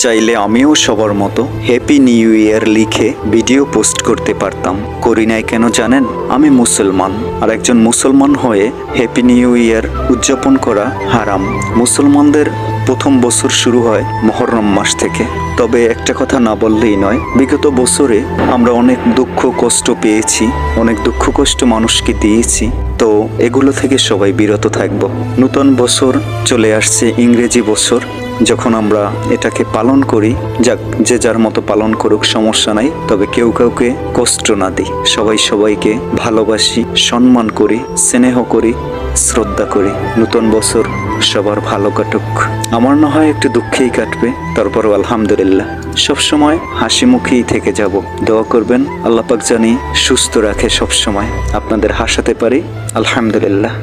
চাইলে আমিও সবার মতো হ্যাপি নিউ ইয়ার লিখে ভিডিও পোস্ট করতে পারতাম, করি নাই কেন জানেন? আমি মুসলমান, আর একজন মুসলমান হয়ে হ্যাপি নিউ ইয়ার উদযাপন করা হারাম। মুসলমানদের প্রথম বছর শুরু হয় মুহররম মাস থেকে। তবে একটা কথা না বললেই নয়, বিগত বছরে আমরা অনেক দুঃখ কষ্ট পেয়েছি, অনেক দুঃখ কষ্ট মানুষকে দিয়েছি। তো এগুলো থেকে সবাই বিরত থাকব। নতুন বছর চলে আসছে, ইংরেজি বছর। যখন আমরা এটাকে পালন করি, যাক, যে যার মতো পালন করুক, সমস্যা নাই। তবে কেউ কাউকে কষ্ট না দিই, সবাই সবাইকে ভালোবাসি, সম্মান করি, স্নেহ করি, শ্রদ্ধা করি। নতুন বছর সবার ভালো কাটুক। আমার না হয় একটু দুঃখেই কাটবে, তারপরও আলহামদুলিল্লাহ। সবসময় হাসি মুখেই থেকে যাব। দোয়া করবেন আল্লাহ পাক জানি সুস্থ রাখে, সবসময় আপনাদের হাসাতে পারি। আলহামদুলিল্লাহ।